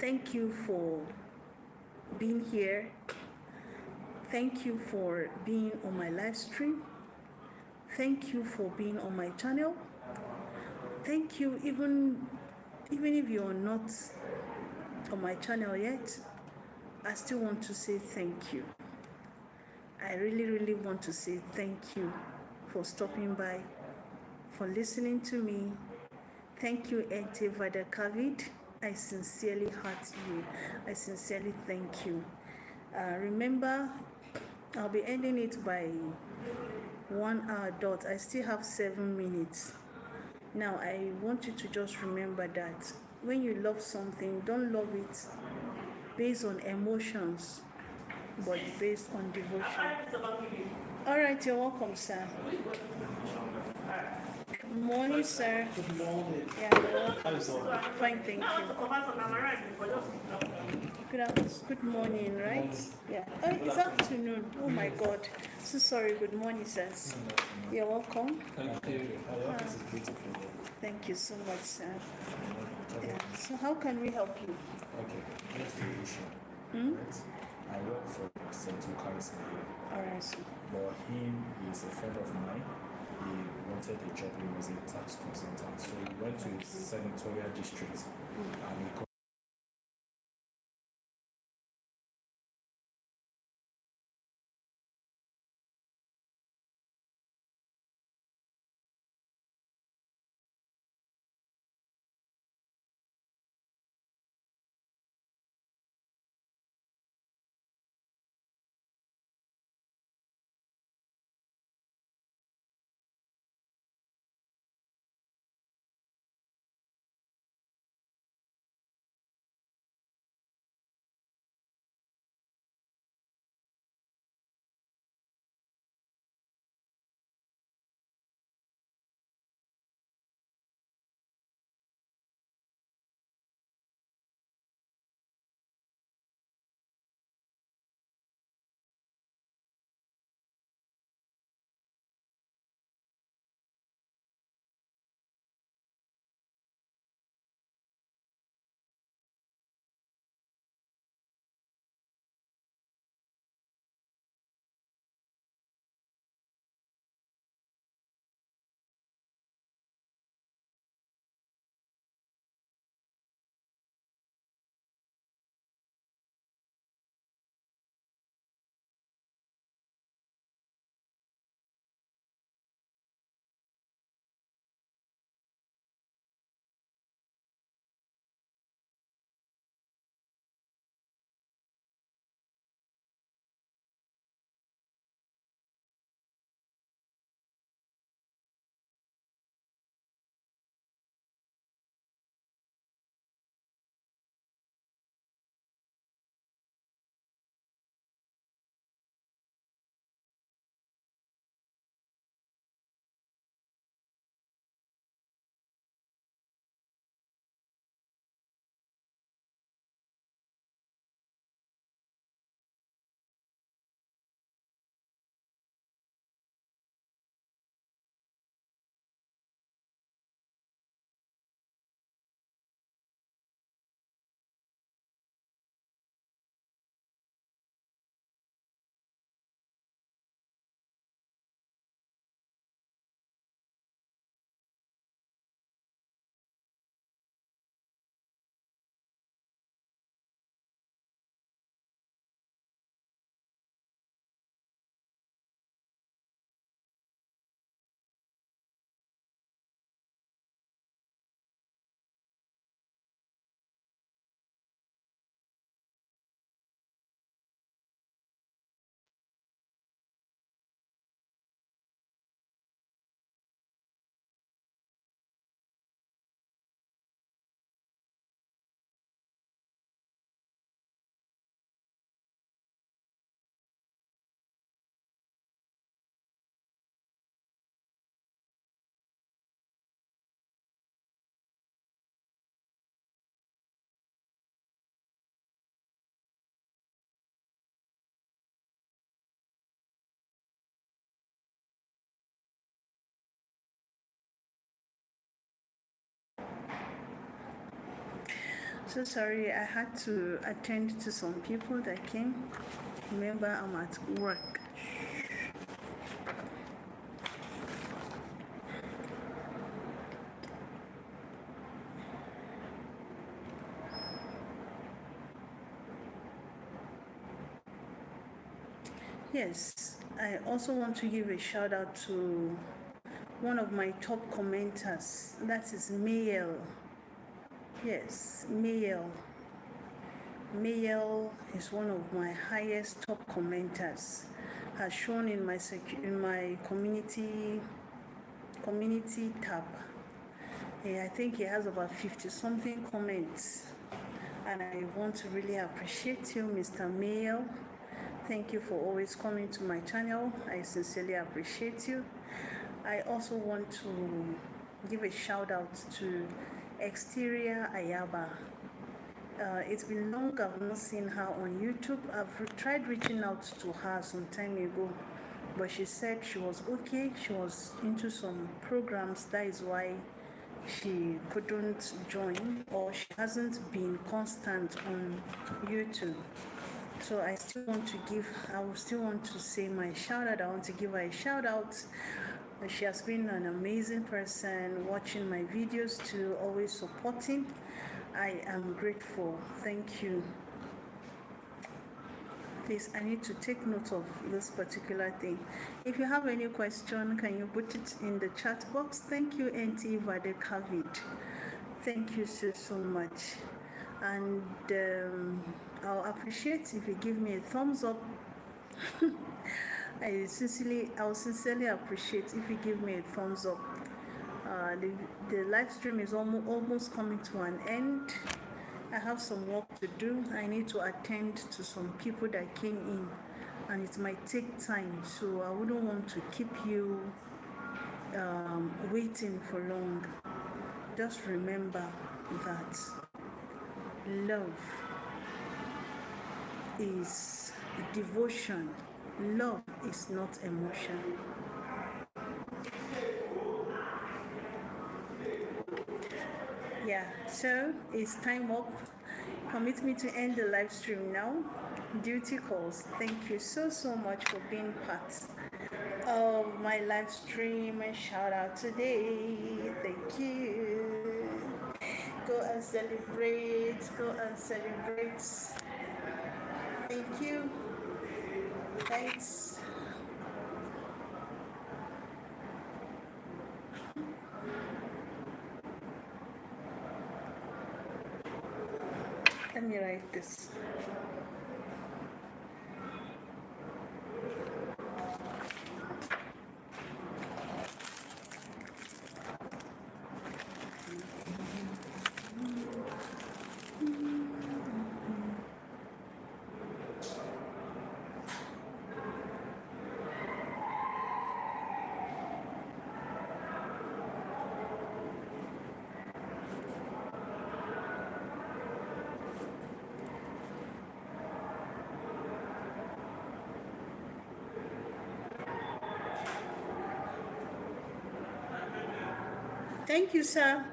Thank you for being here. Thank you for being on my live stream. Thank you for being on my channel. Thank you, even if you are not on my channel yet, I still want to say thank you. I really want to say thank you for stopping by, for listening to me. Thank you, Ente Vadakavid. I sincerely heart you. I sincerely thank you. Remember, I'll be ending it by 1 hour dot. I still have 7 minutes. Now, I want you to just remember that when you love something, don't love it based on emotions, but based on devotion. All right, you're welcome, sir. Good morning, sir. Good morning. Yeah, How is it? fine, thank you. Good morning, right? Yeah. Oh, it's afternoon. Oh my God. So sorry. Good morning, sirs. You're welcome. Thank you. Your office is beautiful. Thank you so much, sir. Yeah. So how can we help you? Okay, here's the issue. Right? I work for Central Council here, All right, sir. but him is a friend of mine. He wanted a job. He was a tax consultant, so he went to his senatorial district and he So sorry, I had to attend to some people that came. Remember, I'm at work. Yes, I also want to give a shout out to one of my top commenters. That is Mael. Yes, Mael. Mail is one of my highest top commenters. Has shown in my community tab. Yeah, I think he has about 50 something comments, and I want to really appreciate you, Mr. Mail. Thank you for always coming to my channel. I sincerely appreciate you. I also want to give a shout out to Exterior Ayaba. It's been long I've not seen her on YouTube. I've tried reaching out to her some time ago, but she said she was okay. She was into some programs, that is why she couldn't join, or she hasn't been constant on YouTube. So I will still want to say my shout out. I want to give her a shout out. She has been an amazing person, watching my videos too, always supporting. I am grateful. Thank you. Please, I need to take note of this particular thing. If you have any question, can you put it in the chat box? Thank you, NT Vadekavid. Thank you so much. And I'll appreciate if you give me a thumbs up. I'll sincerely appreciate if you give me a thumbs up. The live stream is almost coming to an end. I have some work to do. I need to attend to some people that came in, and it might take time, so I wouldn't want to keep you waiting for long. Just remember that love is devotion. Love is not emotion. Yeah, so it's time up. Permit me to end the live stream now. Duty calls. Thank you so much for being part of my live stream, and shout out today. Thank you. Go and celebrate. Go and celebrate. Thank you. Thanks. Let me write this. Thank you, sir.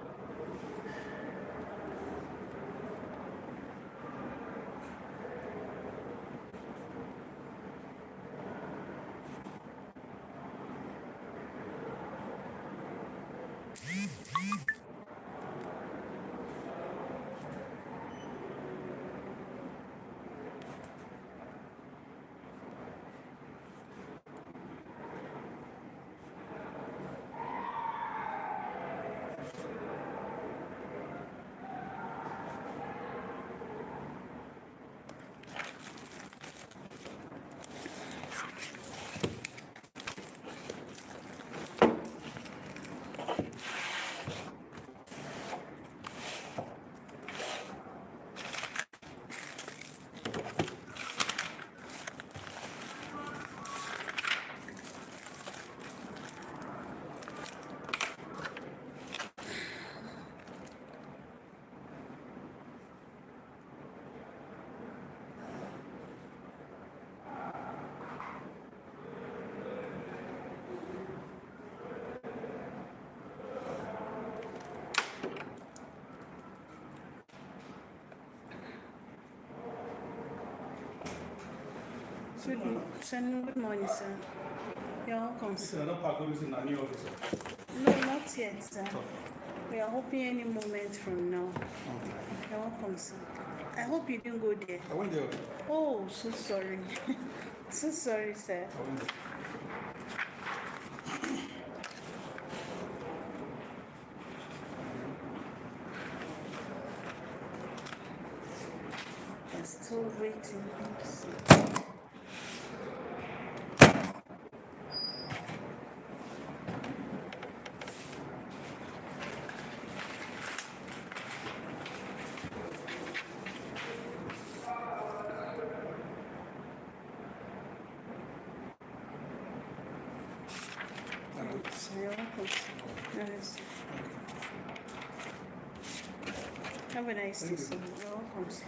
Good morning, sir. You're welcome, This is sir. another park where this is a new officer. No, not yet, sir. We are hoping any moment from now. You're welcome, sir. I hope you didn't go there. I went there. Oh, so sorry. So sorry, sir. I went there. I'm still waiting. Thank you, sir. So you're welcome, sir. Yes. Have a nice day, sir. You're welcome, sir.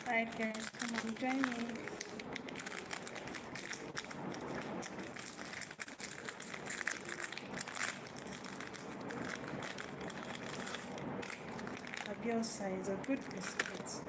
Alright, guys, come on, join me. A girl size, a good biscuit.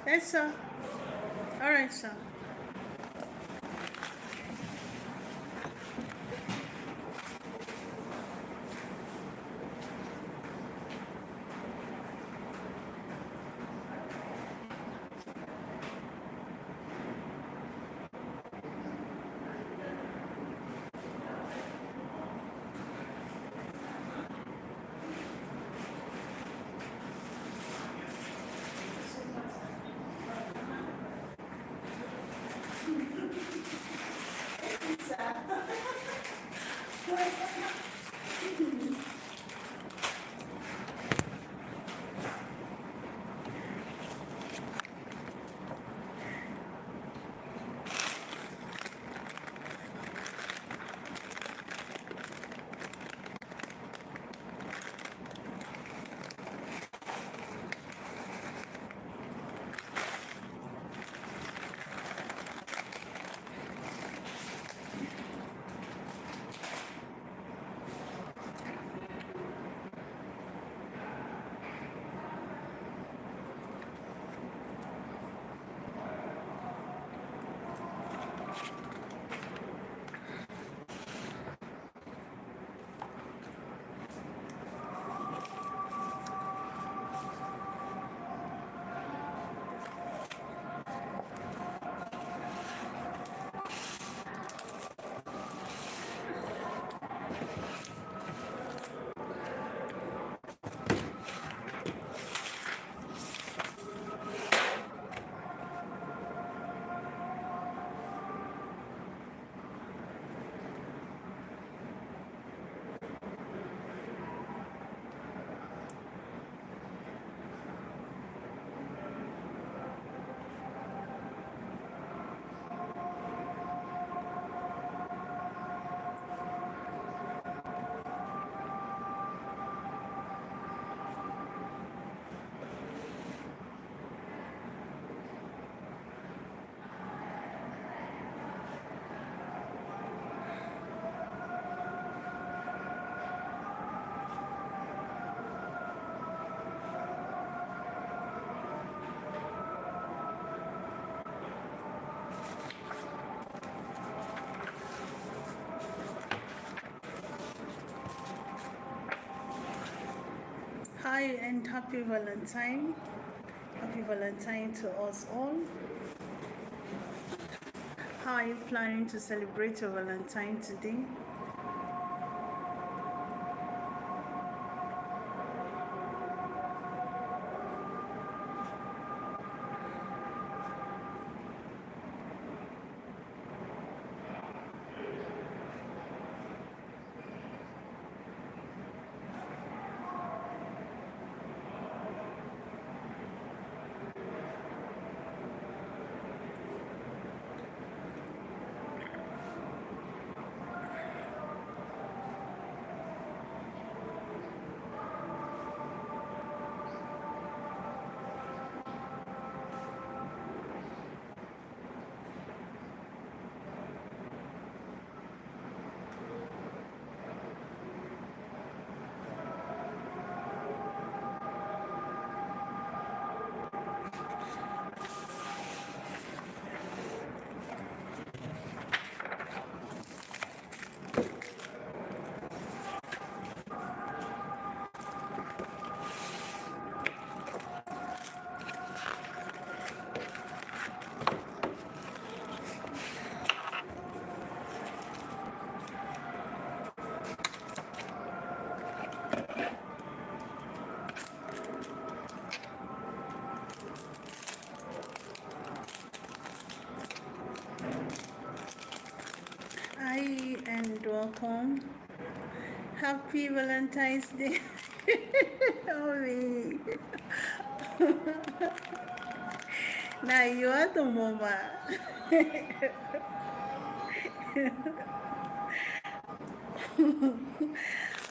Yes, sir. All right, sir. Hi and happy Valentine. Happy Valentine to us all. How are you planning to celebrate your Valentine today? Hi and welcome. Happy Valentine's Day. Sorry. Now you are the mama.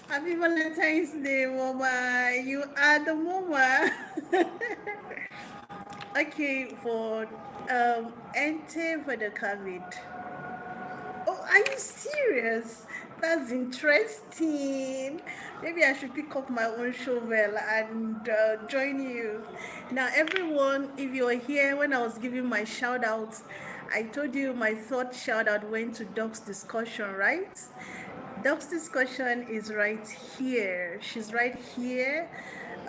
Happy Valentine's Day, mama. You are the mama. Okay, for enter for the COVID. Oh, are you serious? That's interesting. Maybe I should pick up my own shovel and join you. Now, everyone, if you were here when I was giving my shout outs, I told you my third shout out went to Doc's discussion, right? Doc's discussion is right here. She's right here.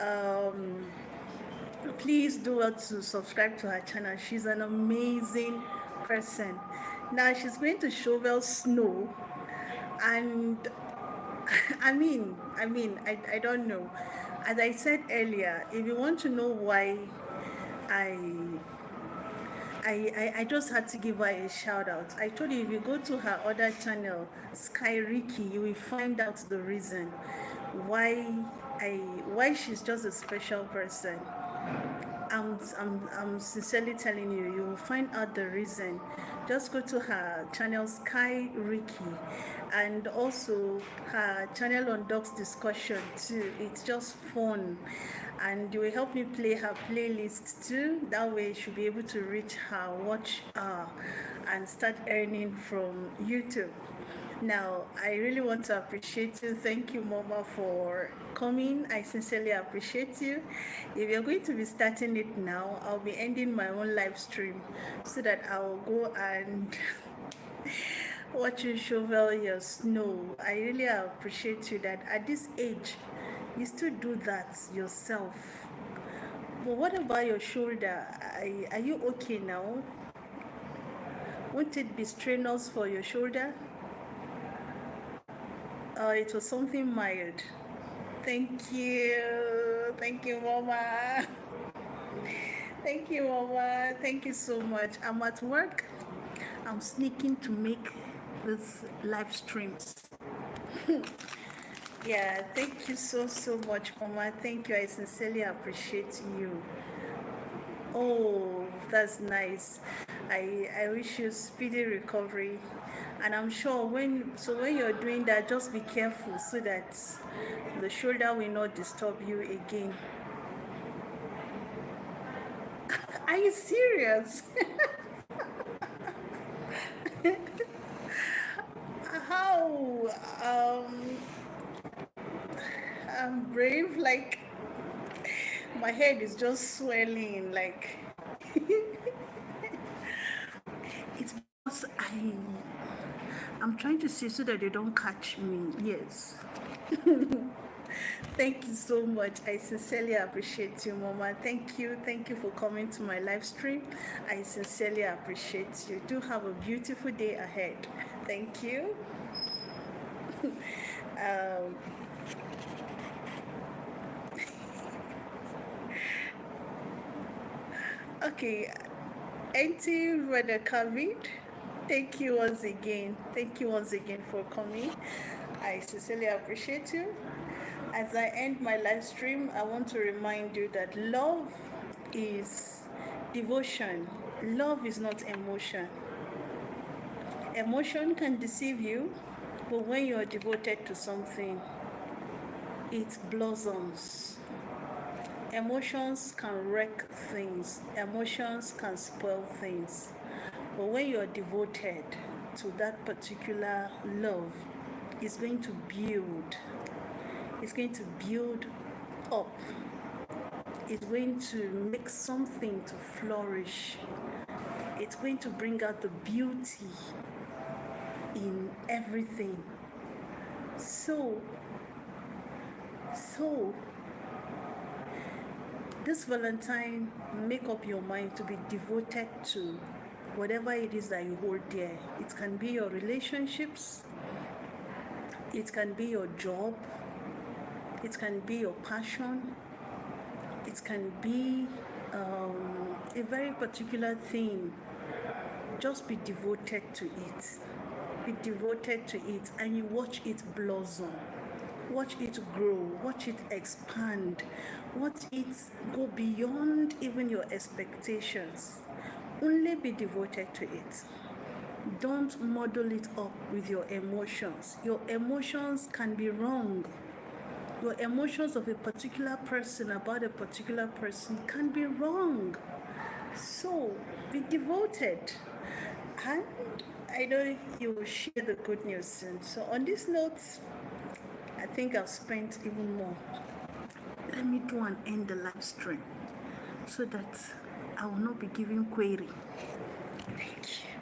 Um, Please do well to subscribe to her channel. She's an amazing person. Now she's going to shovel snow, and I don't know. As I said earlier, if you want to know why I I just had to give her a shout out. I told you if you go to her other channel, Sky Ricky, you will find out the reason why why she's just a special person. I'm sincerely telling you, you will find out the reason. Just go to her channel Sky Ricky, and also her channel on Dogs Discussion too. It's just fun, and you will help me play her playlist too. That way she'll be able to reach her watch and start earning from YouTube. Now, I really want to appreciate you. Thank you, Mama, for coming. I sincerely appreciate you. If you're going to be starting it now, I'll be ending my own live stream so that I'll go and watch you shovel your snow. I really appreciate you that at this age, you still do that yourself. But what about your shoulder? Are you okay now? Won't it be strenuous for your shoulder? It was something mild. Thank you. Thank you, Mama. Thank you, Mama. Thank you so much. I'm at work. I'm sneaking to make this live streams. Yeah, thank you so much, Mama. Thank you. I sincerely appreciate you. Oh, that's nice. I wish you speedy recovery. And I'm sure when you're doing that, just be careful so that the shoulder will not disturb you again. Are you serious? How? I'm brave. Like my head is just swelling. Like it's because I'm trying to see so that they don't catch me. Yes. Thank you so much. I sincerely appreciate you, Mama. Thank you. Thank you for coming to my live stream. I sincerely appreciate you. Do have a beautiful day ahead. Thank you. um, okay, Auntie Brother Kavit, thank you once again. Thank you once again for coming. I sincerely appreciate you. As I end my live stream, I want to remind you that love is devotion. Love is not emotion. Emotion can deceive you, but when you are devoted to something, it blossoms. Emotions can wreck things. Emotions can spoil things. But when you are devoted to that particular love, it's going to build. It's going to build up. It's going to make something to flourish. It's going to bring out the beauty in everything. So this Valentine, make up your mind to be devoted to whatever it is that you hold dear. It can be your relationships, it can be your job, it can be your passion, it can be a very particular thing. Just be devoted to it. Be devoted to it, and you watch it blossom. Watch it grow, watch it expand, watch it go beyond even your expectations. Only be devoted to it. Don't muddle it up with your emotions. Your emotions can be wrong. Your emotions of a particular person about a particular person can be wrong. So be devoted. And I know you will share the good news soon. So on this note, I think I've spent even more. Let me go and end the live stream so that I will not be giving query. Thank you.